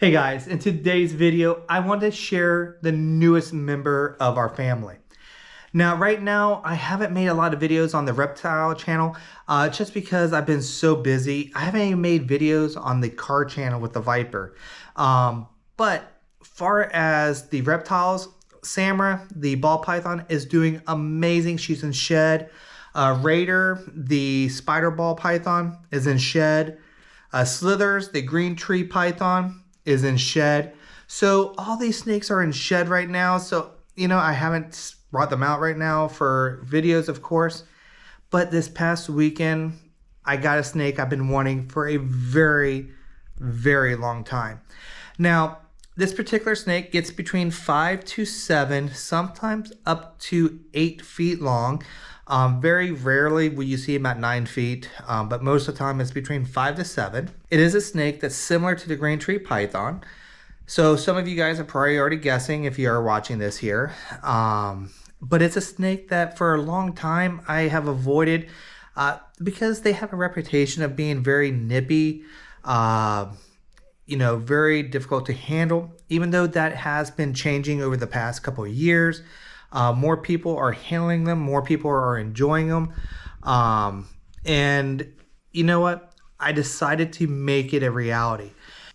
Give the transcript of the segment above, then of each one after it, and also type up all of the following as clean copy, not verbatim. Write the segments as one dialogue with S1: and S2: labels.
S1: Hey guys, in today's video, I want to share the newest member of our family. Now, right now, I haven't made a lot of videos on the reptile channel just because I've been so busy. I haven't even made videos on the car channel with the Viper. But far as the reptiles, Samra, the ball python, is doing amazing. She's in shed. Raider, the spider ball python, is in shed. Slithers, the green tree python, is in shed. So all these snakes are in shed right now. So, I haven't brought them out right now for videos, of course. But this past weekend, I got a snake I've been wanting for a very, very long time. Now, this particular snake gets between 5 to 7, sometimes up to 8 feet long. Very rarely will you see him at 9 feet, but most of the time it's between 5 to 7. It is a snake that's similar to the green tree python. So some of you guys are probably already guessing if you are watching this here. But it's a snake that for a long time I have avoided because they have a reputation of being very nippy, very difficult to handle, even though that has been changing over the past couple of years. More people are handling them. More people are enjoying them. And you know what? I decided to make it a reality.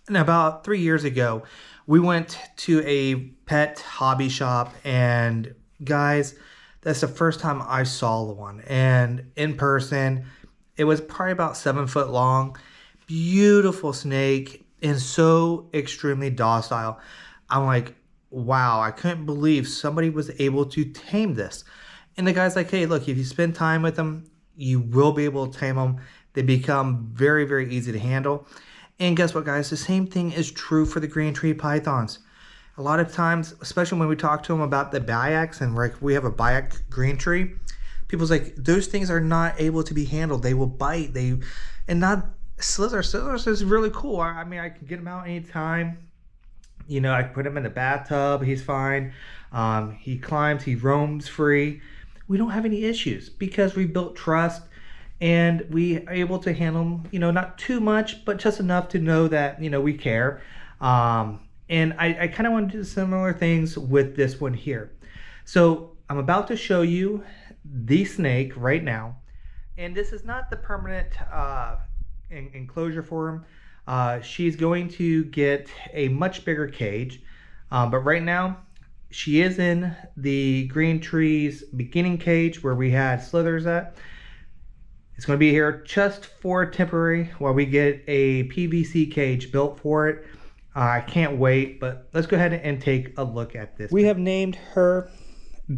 S1: And about 3 years ago, we went to a pet hobby shop, and guys, that's the first time I saw one. And in person, it was probably about 7 foot long. Beautiful snake and so extremely docile. I'm like, wow, I couldn't believe somebody was able to tame this. And the guy's like, hey, look, if you spend time with them, you will be able to tame them. They become very, very easy to handle. And guess what, guys? The same thing is true for the green tree pythons. A lot of times, especially when we talk to them about the Bayaks, and we have a Bayak green tree, people's like, those things are not able to be handled. They will bite. Slithers is really cool. I mean, I can get them out anytime. I put him in the bathtub. He's fine. He climbs. He roams free. We don't have any issues because we built trust and we are able to handle him, not too much, but just enough to know that, we care. And I kind of want to do similar things with this one here. So I'm about to show you the snake right now. And this is not the permanent enclosure for him. She's going to get a much bigger cage, but right now she is in the green trees beginning cage where we had Slithers at. It's going to be here just for temporary while we get a PVC cage built for it. I can't wait, but let's go ahead and take a look at this. We have named her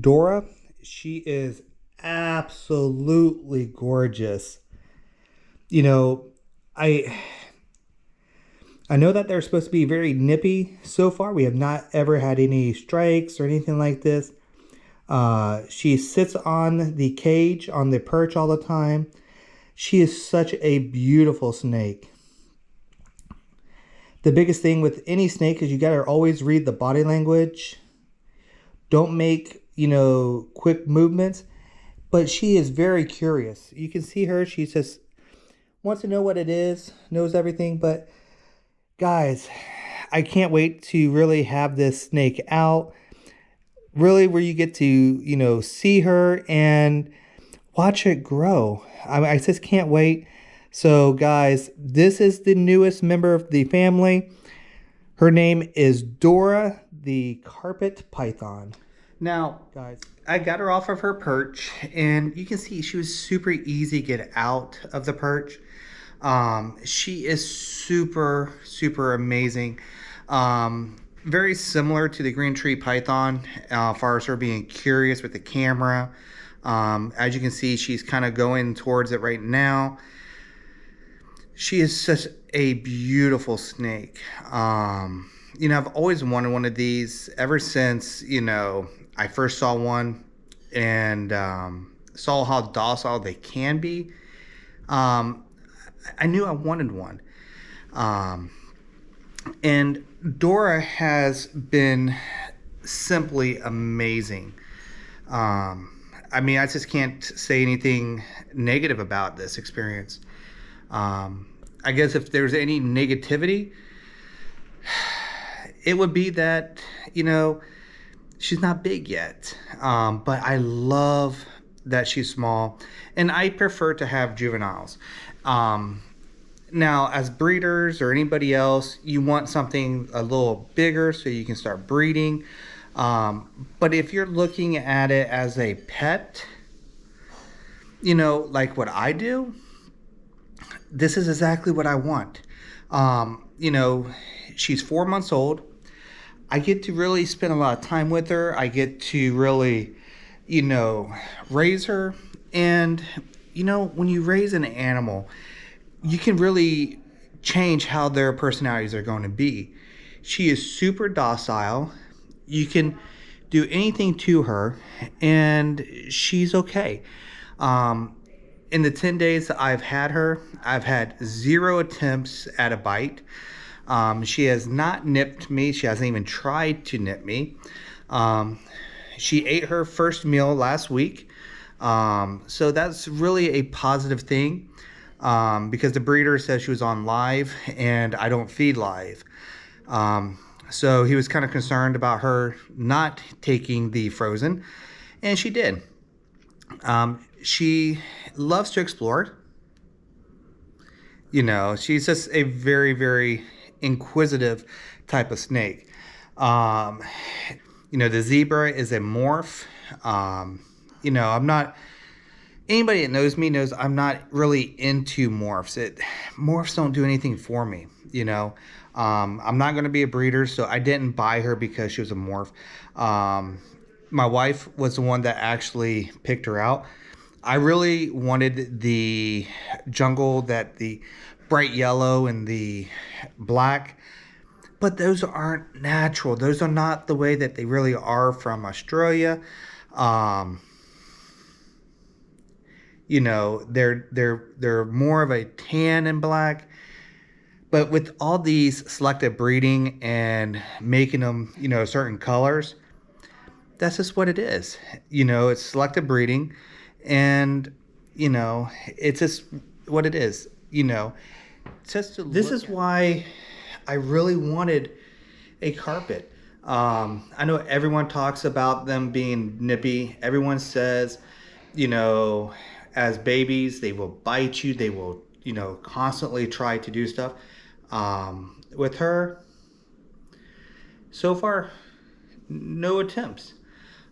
S1: Dora. She is absolutely gorgeous. I know that they're supposed to be very nippy so far. We have not ever had any strikes or anything like this. She sits on the cage, on the perch all the time. She is such a beautiful snake. The biggest thing with any snake is you got to always read the body language. Don't make, quick movements. But she is very curious. You can see her. She just wants to know what it is, knows everything. But guys, I can't wait to really have this snake out. Really where you get to, see her and watch it grow. I just can't wait. So guys, this is the newest member of the family. Her name is Dora, the carpet python. Now, guys, I got her off of her perch, and you can see she was super easy to get out of the perch. She is super, super amazing. Very similar to the green tree python, as far as her being curious with the camera. As you can see, she's kind of going towards it right now. She is such a beautiful snake. I've always wanted one of these ever since, I first saw one and saw how docile they can be. I knew I wanted one. And Dora has been simply amazing. I just can't say anything negative about this experience. I guess if there's any negativity, it would be that, you know, she's not big yet. But I love that she's small, and I prefer to have juveniles. Um, Now, as breeders or anybody else, you want something a little bigger so you can start breeding. But if you're looking at it as a pet, you know, like what I do, this is exactly what I want. You know, she's 4 months old. I get to really spend a lot of time with her. I get to really, you know, raise her. And, you know, when you raise an animal, you can really change how their personalities are going to be. She is super docile. You can do anything to her, and she's okay. Um, in the 10 days that I've had her, I've had 0 attempts at a bite. She has not nipped me. She hasn't even tried to nip me. Um, she ate her first meal last week. So that's really a positive thing, because the breeder says she was on live and I don't feed live. So he was kind of concerned about her not taking the frozen, and she did. She loves to explore. You know, she's just a very, very inquisitive type of snake. Um, you know, the zebra is a morph. You know, I'm not, anybody that knows me knows I'm not really into morphs. Morphs don't do anything for me, you know. I'm not going to be a breeder, so I didn't buy her because she was a morph. My wife was the one that actually picked her out. I really wanted the jungle, that the bright yellow and the black, but those aren't natural. Those are not the way that they really are from Australia. Um, you know, they're more of a tan and black. But with all these selective breeding and making them, you know, certain colors, that's just what it is. You know, it's selective breeding, and you know, it's just what it is. You know, just to this is why I really wanted a carpet. I know everyone talks about them being nippy. Everyone says, you know, as babies, they will bite you. They will, you know, constantly try to do stuff. With her, so far, no attempts.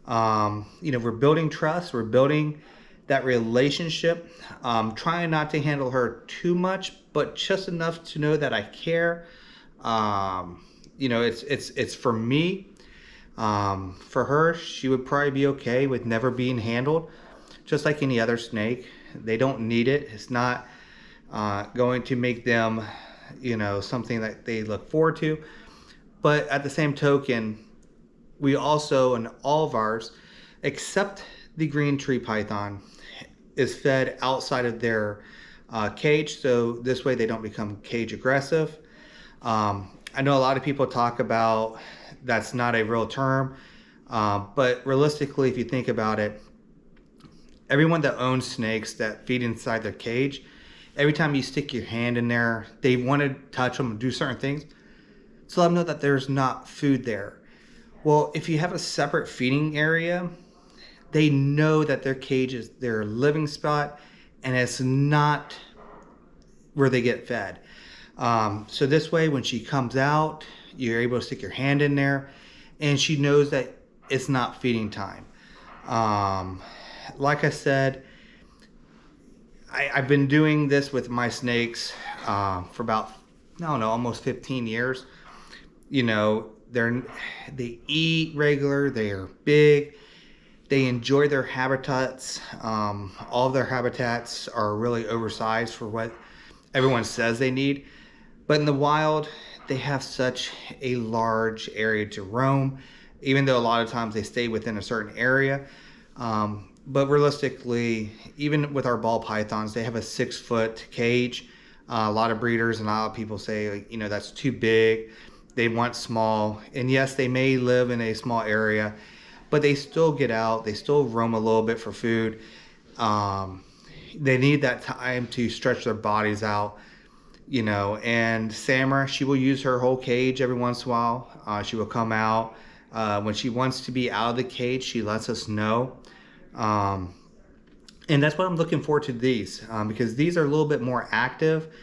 S1: You know, we're building trust. We're building that relationship. Trying not to handle her too much, but just enough to know that I care. You know, it's for me. For her, she would probably be okay with never being handled, just like any other snake. They don't need it. It's not going to make them, you know, something that they look forward to. But at the same token, we also, in all of ours, except the green tree python, is fed outside of their cage, so this way they don't become cage aggressive. I know a lot of people talk about that's not a real term, but realistically, if you think about it, everyone that owns snakes that feed inside their cage, every time you stick your hand in there, they want to touch them and do certain things, so let them know that there's not food there. Well, if you have a separate feeding area, they know that their cage is their living spot, and it's not where they get fed. So this way, when she comes out, you're able to stick your hand in there, and she knows that it's not feeding time. Like I said, I've been doing this with my snakes for about, I don't know, almost 15 years. You know, they eat regular, they are big, they enjoy their habitats. All of their habitats are really oversized for what everyone says they need. But in the wild, they have such a large area to roam, even though a lot of times they stay within a certain area. But realistically, even with our ball pythons, they have a 6-foot cage. A lot of breeders and a lot of people say, you know, that's too big. They want small. And yes, they may live in a small area, but they still get out. They still roam a little bit for food. They need that time to stretch their bodies out. you know, and Samara, she will use her whole cage every once in a while. She will come out. When she wants to be out of the cage, she lets us know. Um, and that's what I'm looking forward to these, because these are a little bit more active.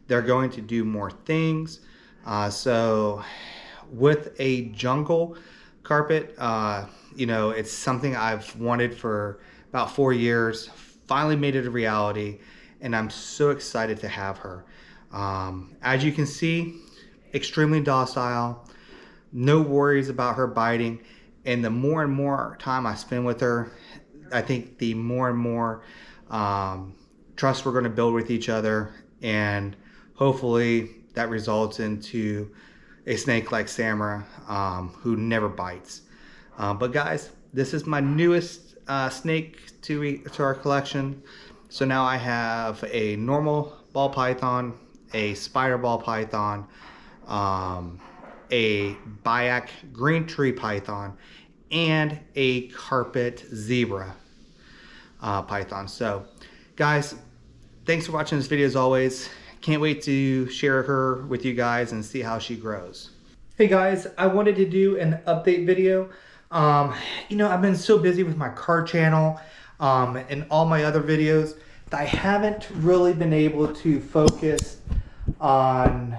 S1: They're going to do more things. So with a jungle carpet, you know, it's something I've wanted for about 4 years. Finally made it a reality, and I'm so excited to have her. As you can see, extremely docile, no worries about her biting, and the more and more time I spend with her, I think the more and more trust we're going to build with each other, and hopefully that results into a snake like Samara, who never bites. But guys, this is my newest snake to our collection. So now I have a normal ball python, a spider ball python, a Biac green tree python, and a carpet zebra python. So guys, thanks for watching this video as always. Can't wait to share her with you guys and see how she grows. Hey guys, I wanted to do an update video. You know, I've been so busy with my car channel and all my other videos that I haven't really been able to focus on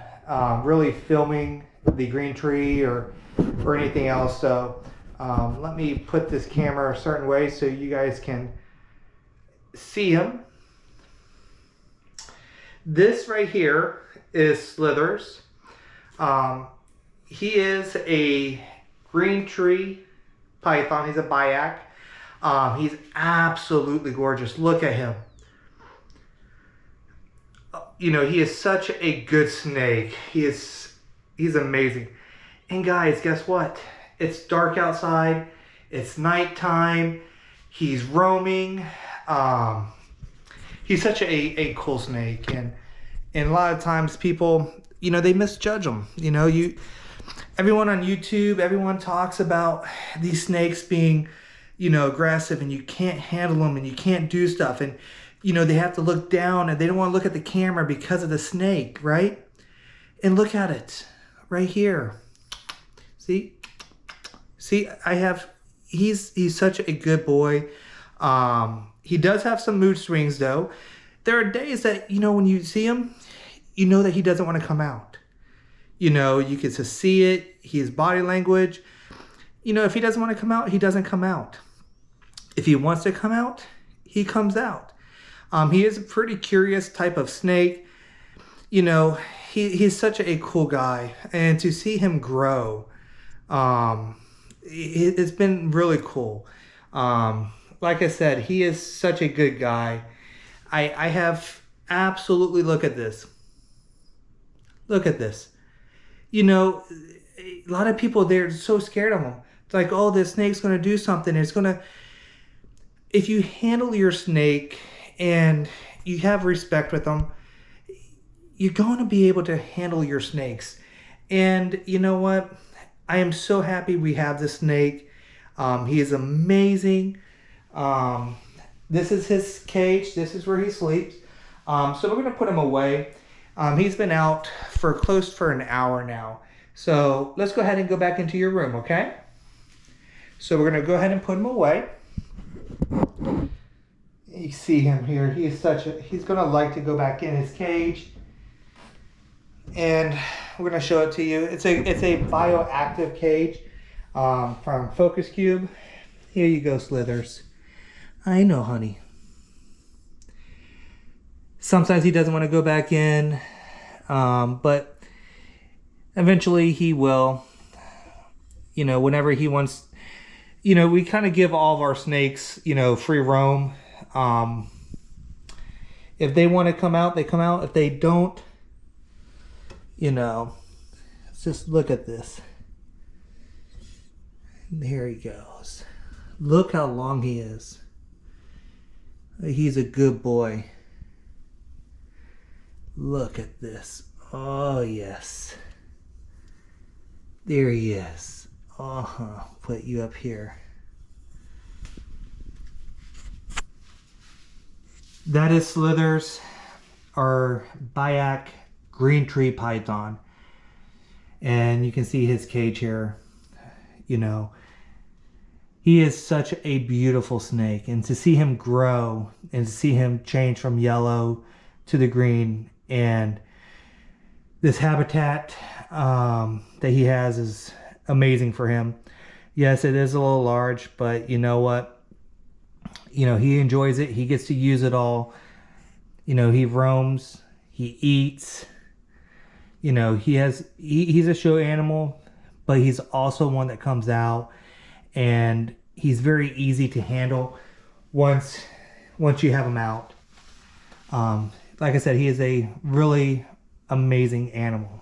S1: really filming the green tree or anything else. So let me put this camera a certain way so you guys can see him. This right here is Slithers. He is a green tree python. He's a Biac. He's absolutely gorgeous. Look at him. You know, he is such a good snake. He's amazing. And guys, guess what? It's dark outside. It's nighttime. He's roaming. He's such a cool snake, and a lot of times people, you know, they misjudge him. You know, everyone on YouTube, everyone talks about these snakes being, you know, aggressive, and you can't handle them, and you can't do stuff, and you know, they have to look down, and they don't want to look at the camera because of the snake, right? And look at it right here. See, he's such a good boy. He does have some mood swings though. There are days that, you know, when you see him, you know that he doesn't want to come out. You know, you can just see it, his body language. You know, if he doesn't want to come out, he doesn't come out. If he wants to come out, he comes out. He is a pretty curious type of snake. You know, he's such a cool guy. And to see him grow, it's been really cool. Like I said, he is such a good guy. I have absolutely, look at this. Look at this. You know, a lot of people, they're so scared of him. It's like, oh, this snake's going to do something. It's going to, if you handle your snake and you have respect with them, you're going to be able to handle your snakes. And you know what? I am so happy we have this snake. He is amazing. This is his cage. This is where he sleeps. So we're going to put him away. He's been out for close for an hour now. So let's go ahead and go back into your room, okay? So we're going to go ahead and put him away. You see him here. He's going to like to go back in his cage. And we're going to show it to you. It's a bioactive cage from Focus Cube. Here you go, Slithers. I know, honey. Sometimes he doesn't want to go back in, but eventually he will. You know, whenever he wants, you know, we kind of give all of our snakes, you know, free roam. If they want to come out, they come out. If they don't, you know, let's just look at this. There he goes. Look how long he is. He's a good boy. Look at this. Oh, yes. There he is. Put you up here. That is Slithers, our Biac green tree python. And you can see his cage here. You know, he is such a beautiful snake. And to see him grow and to see him change from yellow to the green, and this habitat that he has is amazing for him. Yes, it is a little large, but you know what? You know, he enjoys it. He gets to use it all. You know, he roams, he eats. You know, he's a show animal, but he's also one that comes out, and he's very easy to handle once you have him out. Like I said, he is a really amazing animal.